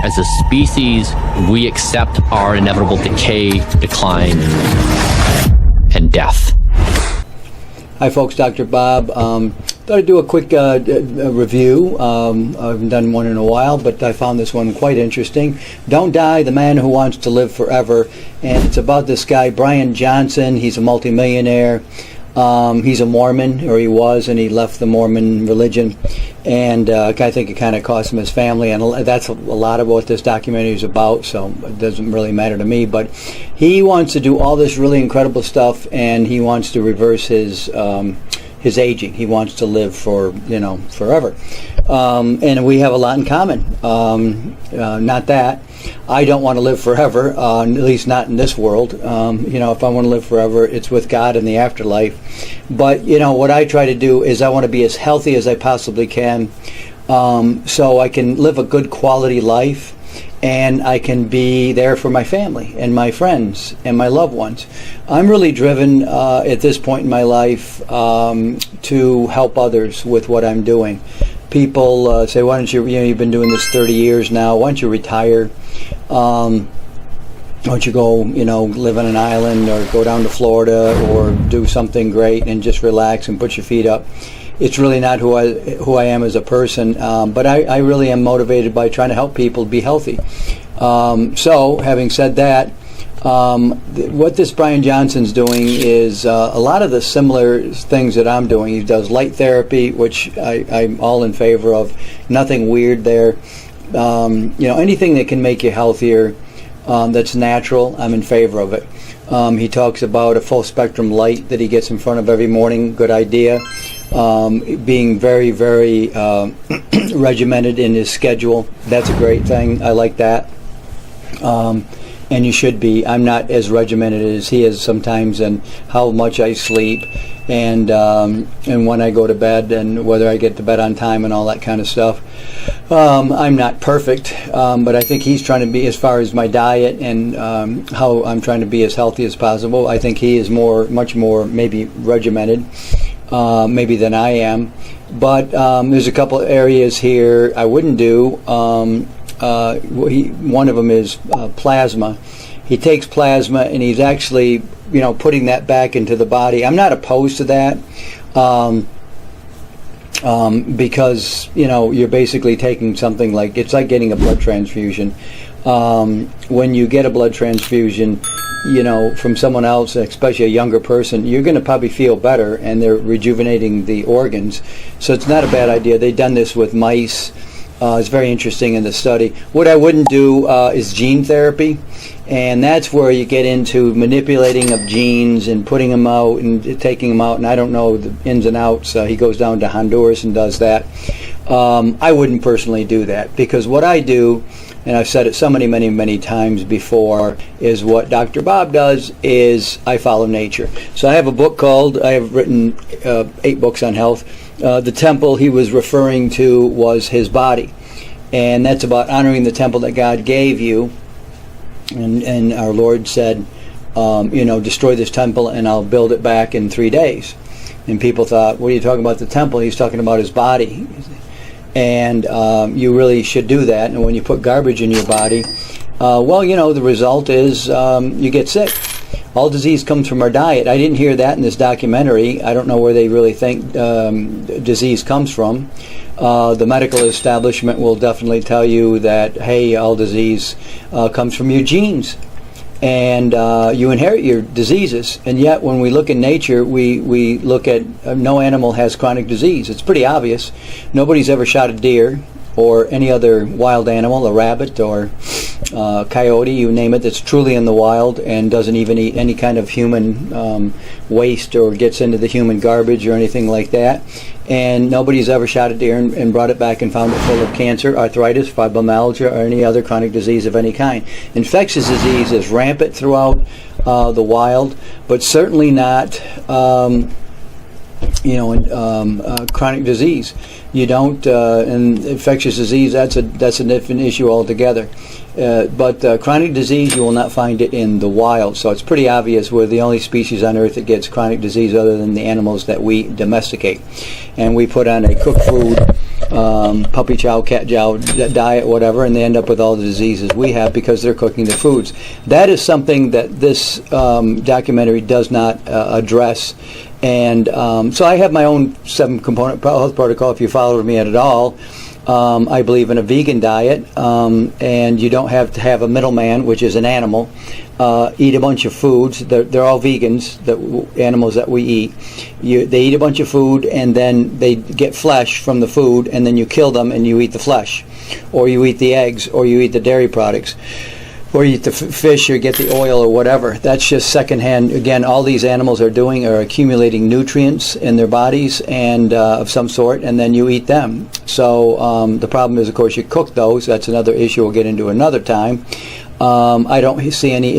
as a species, we accept our inevitable decay, decline, and death. Hi folks, Dr. Bob. Thought I'd do a quick review. I haven't done one in a while, but I found this one quite interesting. Don't Die, the Man Who Wants to Live Forever. And it's about this guy, Bryan Johnson. He's a multimillionaire. He's a Mormon, or he was, and he left the Mormon religion. And I think it kind of cost him his family, and that's a lot of what this documentary is about, so it doesn't really matter to me. But he wants to do all this really incredible stuff, and he wants to reverse his aging. He wants to live for, forever. And we have a lot in common. Not that. I don't want to live forever, at least not in this world. If I want to live forever, it's with God in the afterlife. But, what I try to do is I want to be as healthy as I possibly can, so I can live a good quality life, and I can be there for my family and my friends and my loved ones. I'm really driven at this point in my life to help others with what I'm doing. People say, why don't you've been doing this 30 years now, why don't you retire? Why don't you go, live on an island or go down to Florida or do something great and just relax and put your feet up? It's really not who I am as a person, but I really am motivated by trying to help people be healthy. So, having said that, what this Bryan Johnson's doing is a lot of the similar things that I'm doing. He does light therapy, which I'm all in favor of. Nothing weird there. Anything that can make you healthier, that's natural, I'm in favor of it. He talks about a full spectrum light that he gets in front of every morning. Good idea. Being very, very regimented in his schedule. That's a great thing. I like that. And you should be. I'm not as regimented as he is sometimes, and how much I sleep, and when I go to bed, and whether I get to bed on time, and all that kind of stuff. I'm not perfect, but I think he's trying to be, as far as my diet and how I'm trying to be as healthy as possible. I think he is much more maybe regimented, maybe than I am. But there's a couple areas here I wouldn't do. One of them is plasma. He takes plasma and he's actually, putting that back into the body. I'm not opposed to that, because you're basically taking something like, it's like getting a blood transfusion. When you get a blood transfusion, from someone else, especially a younger person, you're going to probably feel better, and they're rejuvenating the organs. So it's not a bad idea. They've done this with mice. It's very interesting in the study. What I wouldn't do is gene therapy, and that's where you get into manipulating of genes and putting them out and taking them out, and I don't know the ins and outs. He goes down to Honduras and does that. I wouldn't personally do that, because what I do, and I've said it so many, many, many times before, is what Dr. Bob does is I follow nature. So I have a book I have written 8 books on health. The temple he was referring to was his body, and that's about honoring the temple that God gave you. And our Lord said, destroy this temple and I'll build it back in 3 days. And people thought, what are you talking about, the temple? He's talking about his body. And you really should do that. And when you put garbage in your body, the result is you get sick. All disease comes from our diet. I didn't hear that in this documentary. I don't know where they really think disease comes from. The medical establishment will definitely tell you that, hey, all disease comes from your genes, and you inherit your diseases. And yet when we look in nature, we look at no animal has chronic disease. It's pretty obvious. Nobody's ever shot a deer or any other wild animal, a rabbit or coyote, you name it, that's truly in the wild and doesn't even eat any kind of human waste or gets into the human garbage or anything like that. And nobody's ever shot a deer and brought it back and found it full of cancer, arthritis, fibromyalgia, or any other chronic disease of any kind. Infectious disease is rampant throughout the wild, but certainly not chronic disease. You don't, and infectious disease, that's a different issue altogether. But chronic disease, you will not find it in the wild. So it's pretty obvious we're the only species on Earth that gets chronic disease other than the animals that we domesticate. And we put on a cooked food puppy chow, cat chow diet, whatever, and they end up with all the diseases we have because they're cooking the foods. That is something that this documentary does not address. And so I have my own 7-component health protocol. If you followed me at all, I believe in a vegan diet, and you don't have to have a middleman, which is an animal. Eat a bunch of foods. They're all vegans, the animals that we eat. They eat a bunch of food, and then they get flesh from the food, and then you kill them and you eat the flesh. Or you eat the eggs, or you eat the dairy products. Or you eat the fish, or get the oil, or whatever. That's just secondhand. Again, all these animals are doing are accumulating nutrients in their bodies and of some sort, and then you eat them. So the problem is, of course, you cook those. That's another issue we'll get into another time. I don't see any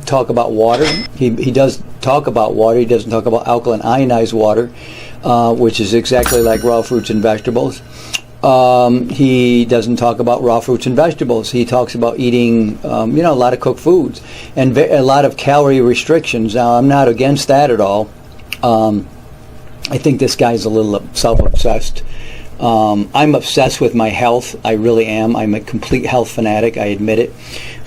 talk about water. He does talk about water. He doesn't talk about alkaline ionized water, which is exactly like raw fruits and vegetables. He doesn't talk about raw fruits and vegetables. He talks about eating, a lot of cooked foods and a lot of calorie restrictions. Now, I'm not against that at all. I think this guy's a little self-obsessed. I'm obsessed with my health. I really am. I'm a complete health fanatic. I admit it.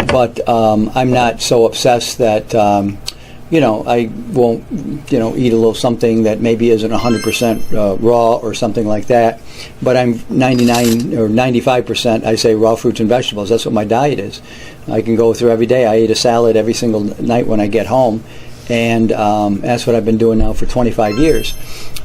But I'm not so obsessed that I won't, eat a little something that maybe isn't 100% raw or something like that. But I'm 99 or 95%, I say, raw fruits and vegetables. That's what my diet is. I can go through every day. I eat a salad every single night when I get home. And that's what I've been doing now for 25 years.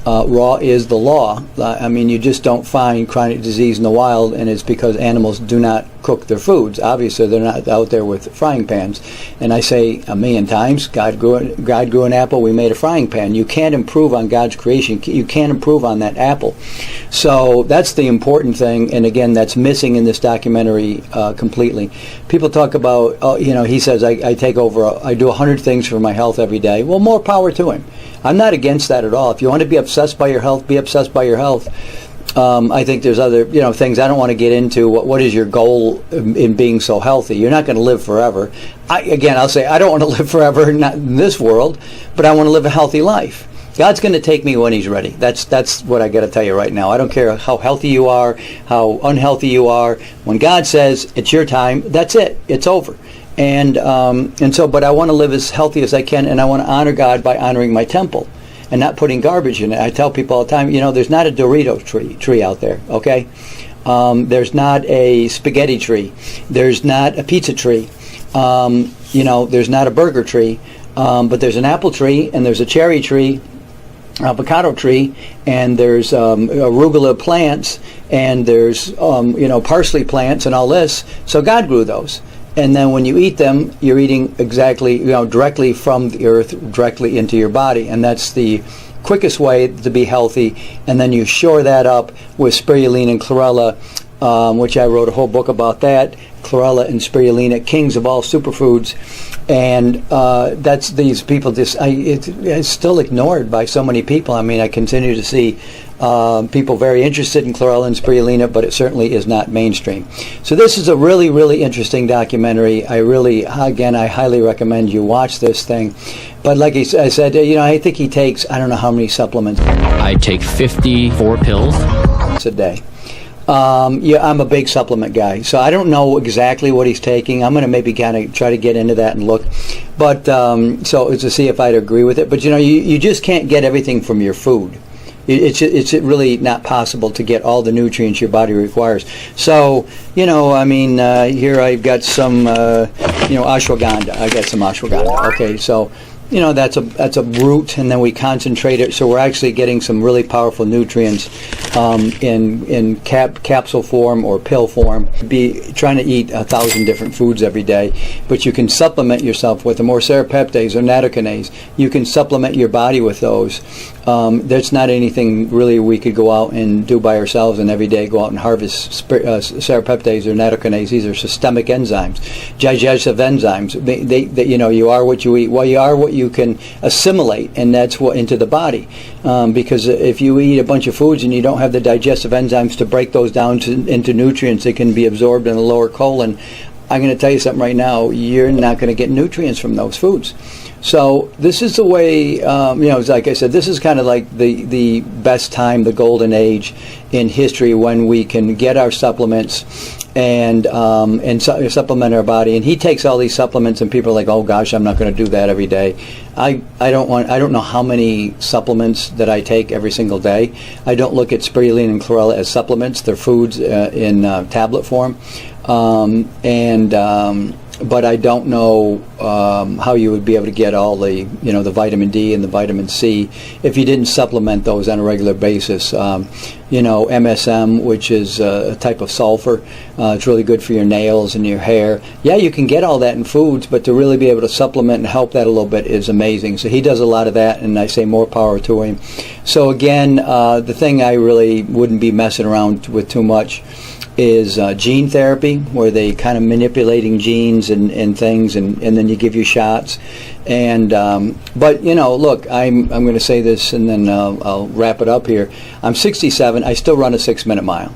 Raw is the law. I mean, you just don't find chronic disease in the wild, and it's because animals do not cook their foods. Obviously, they're not out there with frying pans. And I say a million times, God grew an apple, we made a frying pan. You can't improve on God's creation. You can't improve on that apple. So that's the important thing, and again, that's missing in this documentary completely. People talk about, he says, I do 100 things for my health every day. Well, more power to him. I'm not against that at all. If you want to be obsessed by your health, be obsessed by your health. I think there's other, things I don't want to get into. What is your goal in being so healthy? You're not going to live forever. I'll say I don't want to live forever, not in this world, but I want to live a healthy life. God's going to take me when He's ready. That's what I got to tell you right now. I don't care how healthy you are, how unhealthy you are. When God says it's your time, that's it. It's over. But I want to live as healthy as I can, and I want to honor God by honoring my temple and not putting garbage in it. I tell people all the time, there's not a Dorito tree out there, okay? There's not a spaghetti tree. There's not a pizza tree. There's not a burger tree. But there's an apple tree, and there's a cherry tree, avocado tree, and there's arugula plants, and there's parsley plants and all this. So God grew those. And then when you eat them, you're eating exactly, directly from the earth, directly into your body. And that's the quickest way to be healthy. And then you shore that up with spirulina and chlorella, which I wrote a whole book about that. Chlorella and spirulina, kings of all superfoods. And that's these people, it's still ignored by so many people. I mean, I continue to see people very interested in chlorella and spirulina, but it certainly is not mainstream. So this is a really, really interesting documentary. I highly recommend you watch this thing. But like I said, I think he takes, I don't know how many supplements. I take 54 pills a day. I'm a big supplement guy, so I don't know exactly what he's taking. I'm going to maybe kind of try to get into that and look, but so to see if I'd agree with it. But you just can't get everything from your food. It's really not possible to get all the nutrients your body requires. So here I've got some ashwagandha. I got some ashwagandha. Okay, so. That's a root, and then we concentrate it, so we're actually getting some really powerful nutrients in capsule form or pill form. Be trying to eat 1,000 different foods every day, but you can supplement yourself with them, or serapeptase or nattokinase. You can supplement your body with those. There's not anything really we could go out and do by ourselves and every day go out and harvest serapeptase or nattokinase. These are systemic enzymes, digestive enzymes. You are what you eat. Well, you are what you can assimilate, and that's what into the body. Because if you eat a bunch of foods and you don't have the digestive enzymes to break those down into nutrients that can be absorbed in the lower colon, I'm going to tell you something right now. You're not going to get nutrients from those foods. So this is the way, like I said, this is kind of like the best time, the golden age in history, when we can get our supplements and supplement our body. And he takes all these supplements, and people are like, oh gosh, I'm not going to do that every day. I don't know how many supplements that I take every single day. I don't look at Spirulina and Chlorella as supplements. They're foods in tablet form. But I don't know how you would be able to get all the, the vitamin D and the vitamin C if you didn't supplement those on a regular basis. MSM, which is a type of sulfur, it's really good for your nails and your hair. Yeah, you can get all that in foods, but to really be able to supplement and help that a little bit is amazing. So he does a lot of that, and I say more power to him. So again, the thing I really wouldn't be messing around with too much is gene therapy, where they kind of manipulating genes and things, and then you give you shots. And but look, I'm going to say this, and then I'll wrap it up here. I'm 67. I still run a 6-minute mile.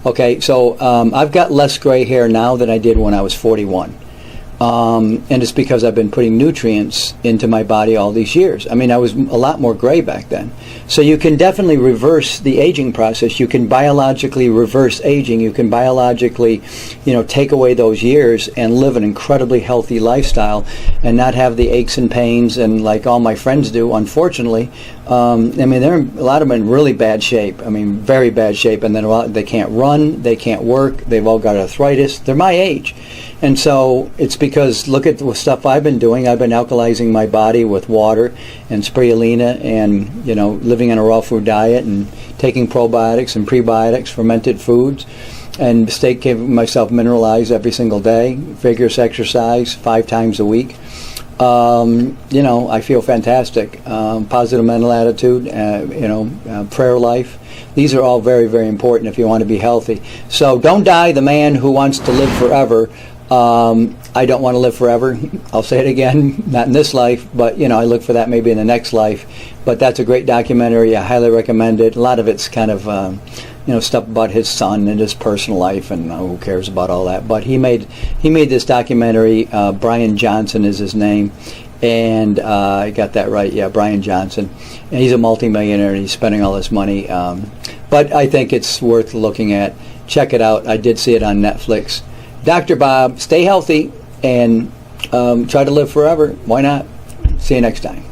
Okay, so I've got less gray hair now than I did when I was 41. And it's because I've been putting nutrients into my body all these years. I mean, I was a lot more gray back then. So you can definitely reverse the aging process. You can biologically reverse aging. You can biologically, take away those years and live an incredibly healthy lifestyle and not have the aches and pains, and like all my friends do, unfortunately. A lot of them in really bad shape. I mean, very bad shape. And then they can't run, they can't work, they've all got arthritis. They're my age. And so it's because, look at the stuff I've been doing. I've been alkalizing my body with water and spirulina, and living on a raw food diet and taking probiotics and prebiotics, fermented foods, and keeping myself mineralized every single day, vigorous exercise 5 times a week. I feel fantastic. Positive mental attitude, prayer life. These are all very, very important if you want to be healthy. So don't die the man who wants to live forever. I don't want to live forever. I'll say it again, not in this life, but I look for that maybe in the next life. But that's a great documentary. I highly recommend it. A lot of it's kind of stuff about his son and his personal life, and who cares about all that. But he made this documentary. Bryan Johnson is his name, and I got that right. Yeah, Bryan Johnson. And he's a multimillionaire, and he's spending all this money. But I think it's worth looking at. Check it out. I did see it on Netflix. Dr. Bob, stay healthy and try to live forever. Why not? See you next time.